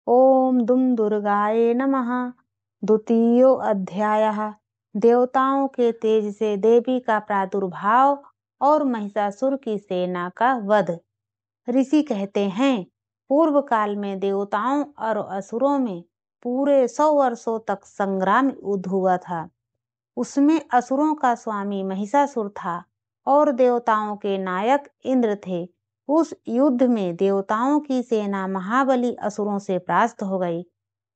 ओम दुम दुर्गाये नमः। द्वितीयो अध्यायः। देवताओं के तेज से देवी का प्रादुर्भाव और महिषासुर की सेना का वध। ऋषि कहते हैं, पूर्व काल में देवताओं और असुरों में पूरे 100 वर्षों तक संग्राम युद्ध हुआ था। उसमें असुरों का स्वामी महिषासुर था और देवताओं के नायक इंद्र थे। उस युद्ध में देवताओं की सेना महाबली असुरों से परास्त हो गई।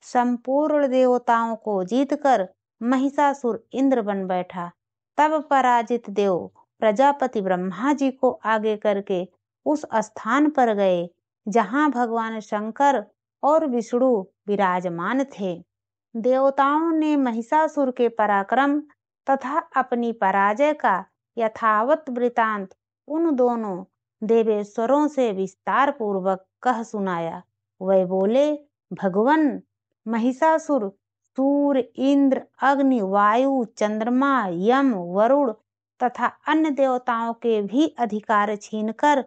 संपूर्ण देवताओं को जीतकर महिषासुर इंद्र बन बैठा। तब पराजित देव प्रजापति ब्रह्मा जी को आगे करके उस स्थान पर गए जहां भगवान शंकर और विष्णु विराजमान थे। देवताओं ने महिषासुर के पराक्रम तथा अपनी पराजय का यथावत वृतांत उन दोनों देवेश्वरों से विस्तार पूर्वक कह सुनाया। वे बोले, भगवान, महिषासुर सूर्य, इंद्र, अग्नि, वायु, चंद्रमा, यम, वरुण तथा अन्य देवताओं के भी अधिकार छीनकर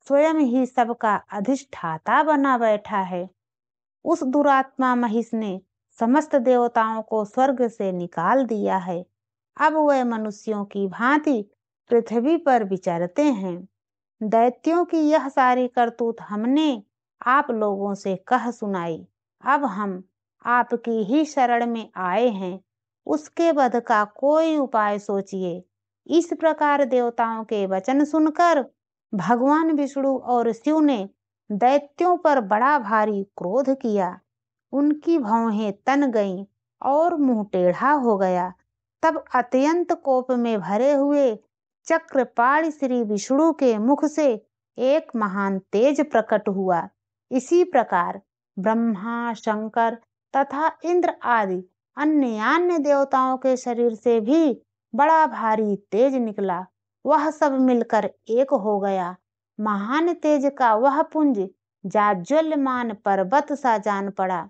स्वयं ही सबका अधिष्ठाता बना बैठा है। उस दुरात्मा महिष ने समस्त देवताओं को स्वर्ग से निकाल दिया है। अब वह मनुष्यों की भांति पृथ्वी पर विचरते हैं। दैत्यों की यह सारी करतूत हमने आप लोगों से कह सुनाई। अब हम आपकी ही शरण में आए हैं। उसके वध का कोई उपाय सोचिए। इस प्रकार देवताओं के वचन सुनकर भगवान विष्णु और शिव ने दैत्यों पर बड़ा भारी क्रोध किया। उनकी भौहें तन गईं और मुंह टेढ़ा हो गया। तब अत्यंत कोप में भरे हुए चक्रपाणि श्री विष्णु के मुख से एक महान तेज प्रकट हुआ। इसी प्रकार ब्रह्मा, शंकर तथा इंद्र आदि अन्य देवताओं के शरीर से भी बड़ा भारी तेज निकला। वह सब मिलकर एक हो गया। महान तेज का वह पुंज जाज्वल्यमान पर्वत सा जान पड़ा।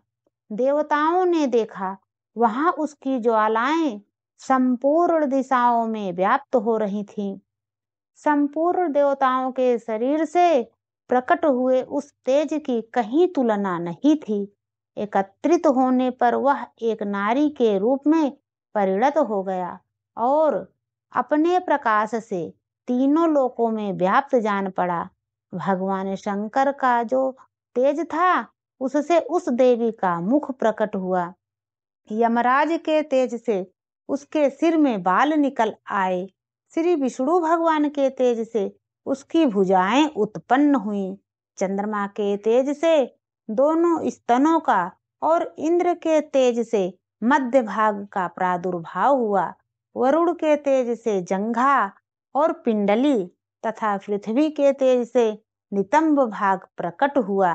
देवताओं ने देखा, वहां उसकी ज्वालाएं संपूर्ण दिशाओं में व्याप्त हो रही थीं। संपूर्ण देवताओं के शरीर से प्रकट हुए उस तेज की कहीं तुलना नहीं थी। एकत्रित होने पर वह एक नारी के रूप में परिणत हो गया और अपने प्रकाश से तीनों लोकों में व्याप्त जान पड़ा। भगवान शंकर का जो तेज था, उससे उस देवी का मुख प्रकट हुआ। यमराज के तेज से उसके सिर में बाल निकल आए। श्री विष्णु भगवान के तेज से उसकी भुजाएं उत्पन्न हुईं। चंद्रमा के तेज से दोनों स्तनों का और इंद्र के तेज से मध्य भाग का प्रादुर्भाव हुआ। वरुण के तेज से जंघा और पिंडली तथा पृथ्वी के तेज से नितंब भाग प्रकट हुआ।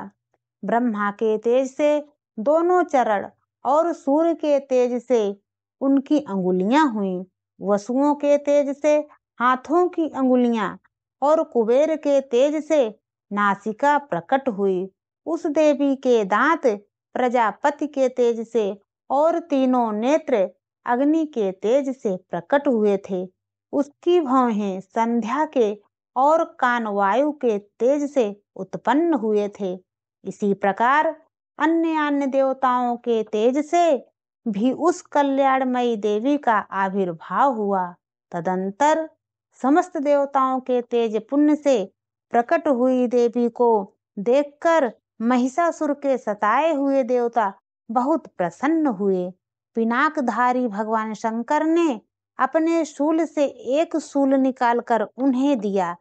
ब्रह्मा के तेज से दोनों चरण और सूर्य के तेज से उनकी अंगुलियां हुईं। वसुओं के तेज से हाथों की अंगुलियां और कुबेर के तेज से नासिका प्रकट हुई। उस देवी के दांत प्रजापति के तेज से और तीनों नेत्र अग्नि के तेज से प्रकट हुए थे। उसकी भौहें संध्या के और कान वायु के तेज से उत्पन्न हुए थे। इसी प्रकार अन्य देवताओं के तेज से भी उस कल्याणमयी देवी का आविर्भाव हुआ। तदंतर समस्त देवताओं के तेज पुण्य से प्रकट हुई देवी को देखकर महिषासुर के सताए हुए देवता बहुत प्रसन्न हुए। पिनाकधारी भगवान शंकर ने अपने शूल से एक शूल निकालकर उन्हें दिया।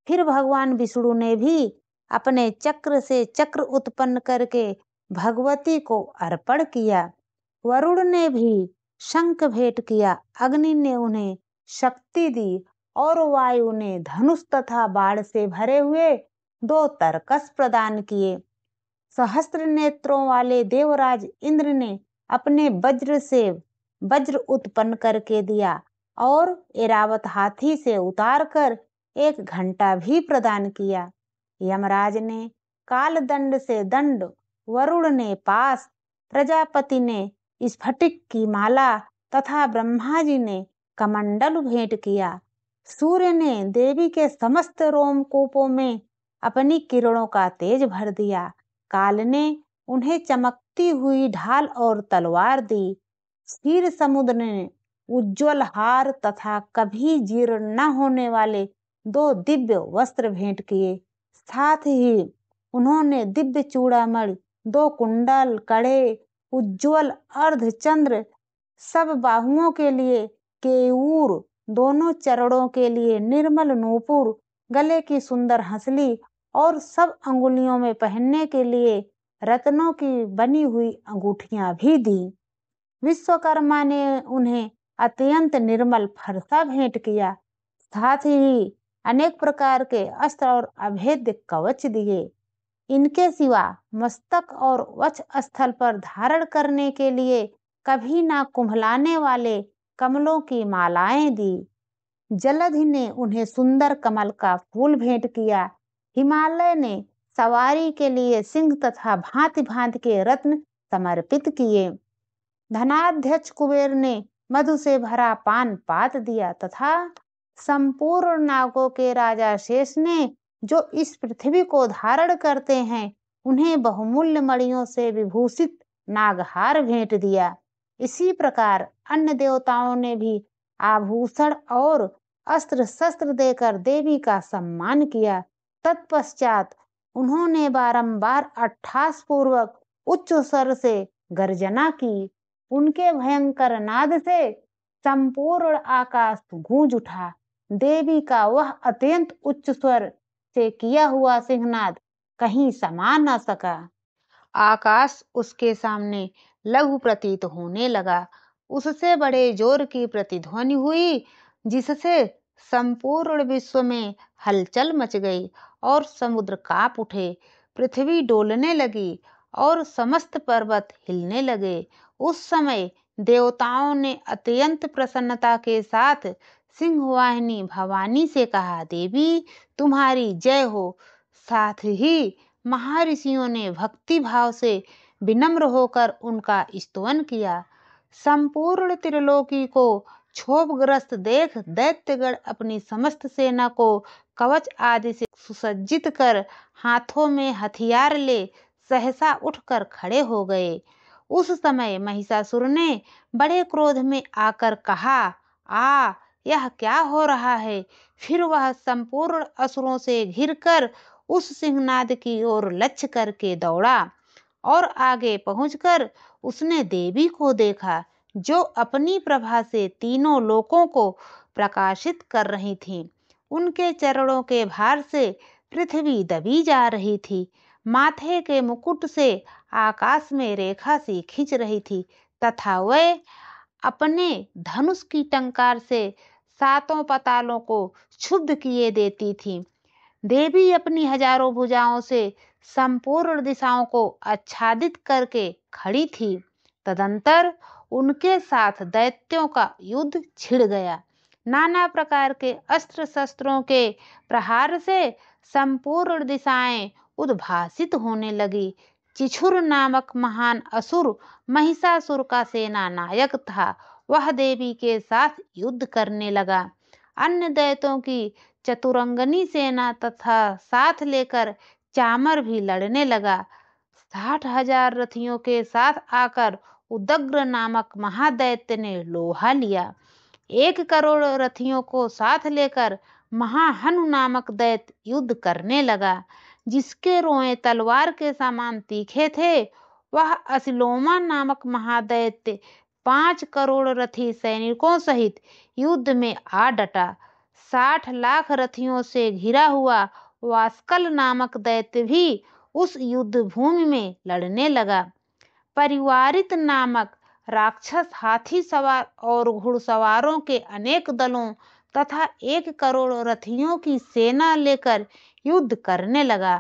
फिर भगवान विष्णु ने भी अपने चक्र से चक्र उत्पन्न करके भगवती को अर्पण किया। वरुण ने भी शंख भेंट किया। अग्नि ने उन्हें शक्ति दी और वायु ने धनुष तथा बाण से भरे हुए 2 तरकस प्रदान किए। सहस्त्र नेत्रों वाले देवराज इंद्र ने अपने वज्र से वज्र उत्पन्न करके दिया और ऐरावत हाथी से उतारकर एक घंटा भी प्रदान किया। यमराज ने काल दंड से दंड, वरुण ने पास, प्रजापति ने स्फटिक की माला तथा ब्रह्मा जी ने कमंडल भेंट किया। सूर्य ने देवी के समस्त रोमकूपों में अपनी किरणों का तेज भर दिया। काल ने उन्हें चमकती हुई ढाल और तलवार दी। क्षीर समुद्र ने उज्ज्वल हार तथा कभी जीर्ण न होने वाले 2 दिव्य वस्त्र भेंट किए। साथ ही उन्होंने दिव्य चूड़ामणि, 2 कुंडल, कड़े, उज्ज्वल अर्धचंद्र, सब बाहुओं के लिए केयूर, दोनों चरणों के लिए निर्मल नूपुर, गले की सुंदर हंसली और सब अंगुलियों में पहनने के लिए रत्नों की बनी हुई अंगूठियां भी दी। विश्वकर्मा ने उन्हें अत्यंत निर्मल फरसा भेंट किया। साथ ही अनेक प्रकार के अस्त्र और अभेद्य कवच दिए। इनके सिवा मस्तक और वक्ष स्थल पर धारण करने के लिए कभी ना कुंभलाने वाले कमलों की मालाएं दी। जलधि ने उन्हें सुंदर कमल का फूल भेंट किया। हिमालय ने सवारी के लिए सिंह तथा भांति भांति के रत्न समर्पित किए। धनाध्यक्ष कुबेर ने मधु से भरा पान पात दिया तथा संपूर्ण नागों के राजा शेष ने, जो इस पृथ्वी को धारण करते हैं, उन्हें बहुमूल्य मणियों से विभूषित नागहार भेंट दिया। इसी प्रकार अन्य देवताओं ने भी आभूषण और अस्त्र शस्त्र देकर देवी का सम्मान किया। तत्पश्चात उन्होंने बारंबार अट्ठास पूर्वक उच्च स्वर से गर्जना की। उनके भयंकर नाद से संपूर्ण आकाश गूंज उठा। देवी का वह अत्यंत उच्च स्वर से किया हुआ सिंहनाद कहीं समा न सका। आकाश उसके सामने लघु प्रतीत होने लगा। उससे बड़े जोर की प्रतिध्वनि हुई, जिससे संपूर्ण विश्व में हलचल मच गई और समुद्र कांप उठे, पृथ्वी डोलने लगी और समस्त पर्वत हिलने लगे। उस समय देवताओं ने अत्यंत प्रसन्नता के साथ सिंहवाहिनी भवानी से कहा, देवी तुम्हारी जय हो। साथ ही महर्षियों ने भक्ति भाव से विनम्र होकर उनका स्तवन किया। संपूर्ण त्रिलोकी को क्षोभग्रस्त देख दैत्यगण अपनी समस्त सेना को कवच आदि से सुसज्जित कर हाथों में हथियार ले सहसा उठकर खड़े हो गए। उस समय महिषासुर ने बड़े क्रोध में आकर कहा, यह क्या हो रहा है। फिर वह संपूर्ण असुरों से घिरकर उस सिंहनाद की ओर लक्ष्य करके दौड़ा और आगे पहुंचकर उसने देवी को देखा, जो अपनी प्रभा से तीनों लोकों को प्रकाशित कर रही थीं। उनके चरणों के भार से पृथ्वी दबी जा रही थी। माथे के मुकुट से आकाश में रेखा सी खींच रही थी तथा वह अपने धनुष की टंकार से 7 पातालों को क्षुब्ध किए देती थी। देवी अपनी हजारों भुजाओं से संपूर्ण दिशाओं को आच्छादित करके खड़ी थी। तदंतर उनके साथ दैत्यों का युद्ध छिड़ गया। नाना प्रकार के अस्त्र शस्त्रों के प्रहार से संपूर्ण दिशाएं उद्भासित होने लगी। चिछुर नामक महान असुर महिषासुर का सेना नायक था। वह देवी के साथ युद्ध करने लगा। अन्य दैत्यों की चतुरंगनी सेना तथा साथ लेकर चामर भी लड़ने लगा। 60,000 रथियों के साथ आकर उदग्र नामक महादैत्य ने लोहा लिया। 1 करोड़ रथियों को साथ लेकर महाहनु नामक दैत्य युद्ध करने लगा, जिसके रोए तलवार के समान तीखे थे। वह असिलोमा नामक महादैत्य 5 करोड़ रथी सैनिकों सहित युद्ध में आ डटा। 60 लाख रथियों से घिरा हुआ वास्कल नामक दैत्य भी उस युद्ध भूमि में लड़ने लगा। परिवारित नामक राक्षस हाथी सवार और घुड़सवारों के अनेक दलों तथा 1 करोड़ रथियों की सेना लेकर युद्ध करने लगा।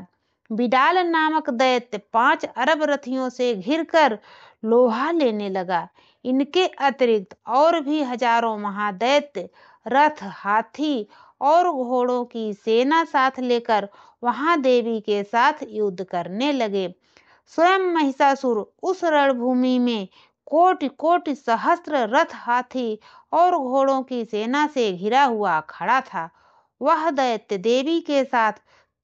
बिडाल नामक दैत्य 5 अरब रथियों से घिरकर लोहा लेने लगा। इनके अतिरिक्त और भी हजारों महादैत्य रथ, हाथी और घोड़ों की सेना साथ लेकर वहां देवी के साथ युद्ध करने लगे। स्वयं महिषासुर उस रणभूमि में कोटि कोटि सहस्त्र रथ, हाथी और घोड़ों की सेना से घिरा हुआ खड़ा था। वह दैत्य देवी के साथ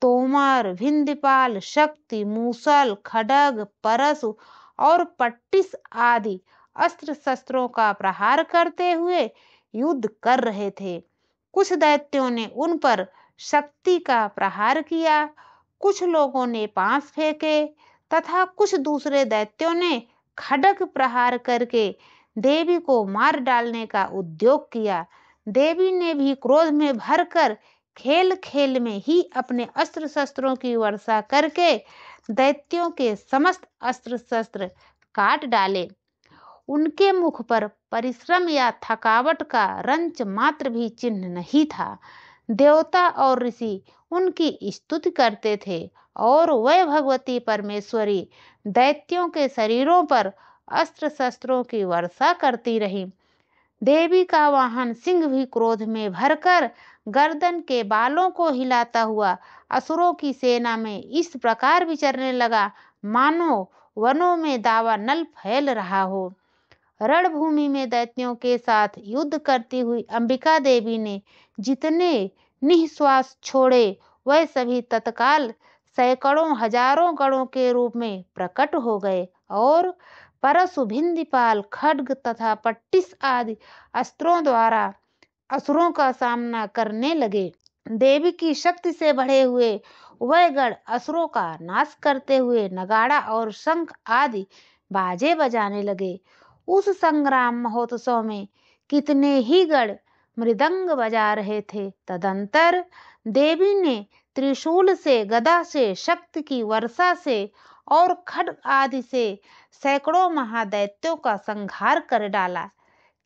तोमर, भिंदीपाल, शक्ति, मूसल, खड्ग, परशु और पट्टिस आदि अस्त्र शस्त्रों का प्रहार करते हुए युद्ध कर रहे थे। कुछ दैत्यों ने उन पर शक्ति का प्रहार किया, कुछ लोगों ने पांस फेंके तथा कुछ दूसरे दैत्यों ने खड्ग प्रहार करके देवी को मार डालने का उद्योग किया। देवी ने भी क्रोध में भरकर खेल खेल में ही अपने अस्त्र शस्त्रों की वर्षा करके दैत्यों के समस्त अस्त्र शस्त्र काट डाले। उनके मुख पर परिश्रम या थकावट का रंच मात्र भी चिन्ह नहीं था। देवता और ऋषि उनकी स्तुति करते थे और वह भगवती परमेश्वरी दैत्यों के शरीरों पर अस्त्र शस्त्रों की वर्षा करती रही। देवी का वाहन सिंह भी क्रोध में भरकर गर्दन के बालों को हिलाता हुआ असुरों की सेना में इस प्रकार विचरने लगा मानो वनों में दावानल फैल रहा हो। रणभूमि में दैत्यों के साथ युद्ध करती हुई अंबिका देवी ने जितने निःश्वास छोड़े वह सभी तत्काल सैकड़ों हजारों गणों के रूप में प्रकट हो गए और परशु, भिंदीपाल, खड्ग तथा पट्टिस आदि अस्त्रों द्वारा असुरों का सामना करने लगे। देवी की शक्ति से बढ़े हुए वह गण असुरों का नाश करते हुए नगाड़ा और शंख आदि बाजे बजाने लगे। उस संग्राम महोत्सव में कितने ही गण मृदंग बजा रहे थे। तदंतर देवी ने त्रिशूल से, गदा से, शक्ति की वर्षा से और खड्ग आदि से सैकड़ों महादैत्यों का संहार कर डाला।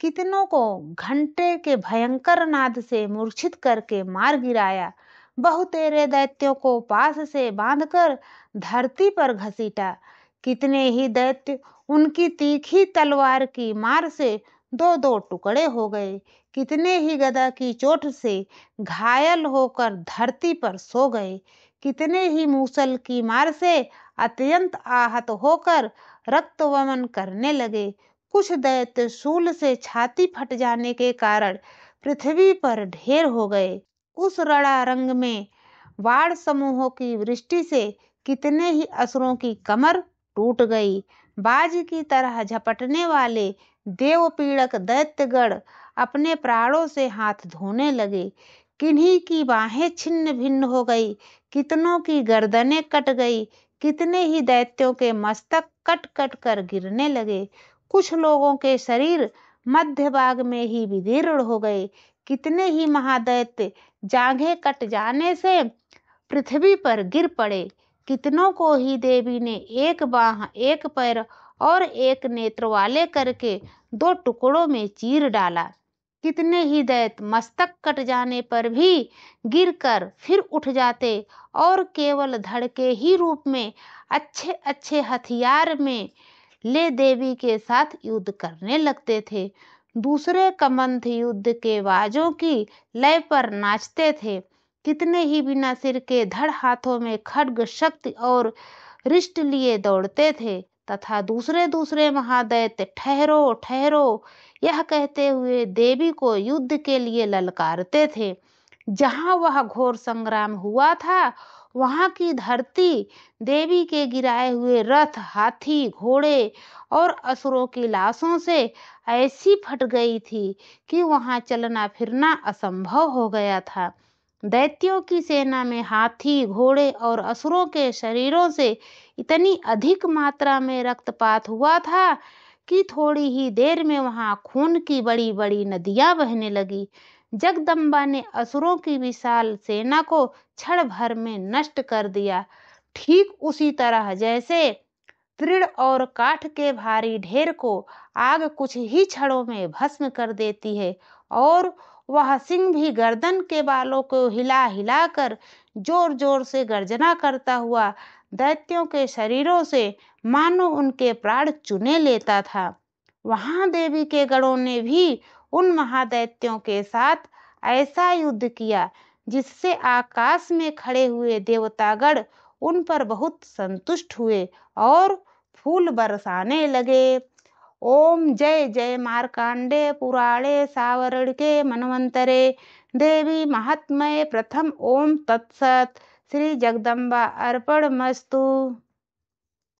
कितनों को घंटे के भयंकर नाद से मूर्छित करके मार गिराया। बहुतेरे दैत्यों को पास से बांधकर धरती पर घसीटा। कितने ही दैत्य उनकी तीखी तलवार की मार से दो दो टुकड़े हो गए। कितने ही गदा की चोट से घायल होकर धरती पर सो गए। कितने ही मूसल की मार से अत्यंत आहत होकर रक्त वमन करने लगे। कुछ दैत्य शूल से छाती फट जाने के कारण पृथ्वी पर ढेर हो गए। उस रणारंग में बाण समूहों की वृष्टि से कितने ही असुरों की कमर टूट गई। बाज की तरह झपटने वाले देव पीड़क दैत्यगण अपने प्राणों से हाथ धोने लगे। किन्हीं की बाहें छिन्न भिन्न हो गई, कितनों की गर्दनें कट गई, कितने ही दैत्यों के मस्तक कट कट कर गिरने लगे। कुछ लोगों के शरीर मध्य भाग में ही विदीर्ण हो गए। कितने ही महादैत्य जांघें कट जाने से पृथ्वी पर गिर पड़े। कितनों को ही देवी ने एक बाह, एक पैर और एक नेत्र वाले करके दो टुकड़ों में चीर डाला। कितने ही दैत्य मस्तक कट जाने पर भी गिरकर फिर उठ जाते और केवल धड़ के ही रूप में अच्छे अच्छे हथियार में ले देवी के साथ युद्ध करने लगते थे। दूसरे कमंथ युद्ध के बाजों की लय पर नाचते थे। कितने ही बिना सिर के धड़ हाथों में खड्ग, शक्ति और रिष्ट लिए दौड़ते थे तथा दूसरे दूसरे महादैत्य ठहरो ठहरो यह कहते हुए देवी को युद्ध के लिए ललकारते थे। जहां वह घोर संग्राम हुआ था वहां की धरती देवी के गिराए हुए रथ, हाथी, घोड़े और असुरों की लाशों से ऐसी फट गई थी कि वहां चलना फिरना असंभव हो गया था। दैत्यों की सेना में हाथी, घोड़े और असुरों के शरीरों से इतनी अधिक मात्रा में रक्तपात हुआ था कि थोड़ी ही देर में वहां खून की बड़ी बड़ी नदियां बहने लगी। जगदम्बा ने असुरों की विशाल सेना को क्षण भर में नष्ट कर दिया। ठीक उसी तरह जैसे तृण और काठ के भारी ढेर को आग कुछ ही क्षणों में भस्म कर देती है और वह सिंह भी गर्दन के बालों को हिला हिलाकर जोर जोर से गर्जना करता हुआ दैत्यों के शरीरों से मानो उनके प्राण चुने लेता था। वहां देवी के गणों ने भी उन महादैत्यों के साथ ऐसा युद्ध किया जिससे आकाश में खड़े हुए देवतागण उन पर बहुत संतुष्ट हुए और फूल बरसाने लगे। ओम जय जय मार्कांडे पुराणे सावरणके मनवंतरे देवी महात्म्ये प्रथम ओम तत्सत। श्री जगदम्बा अर्पणमस्तु।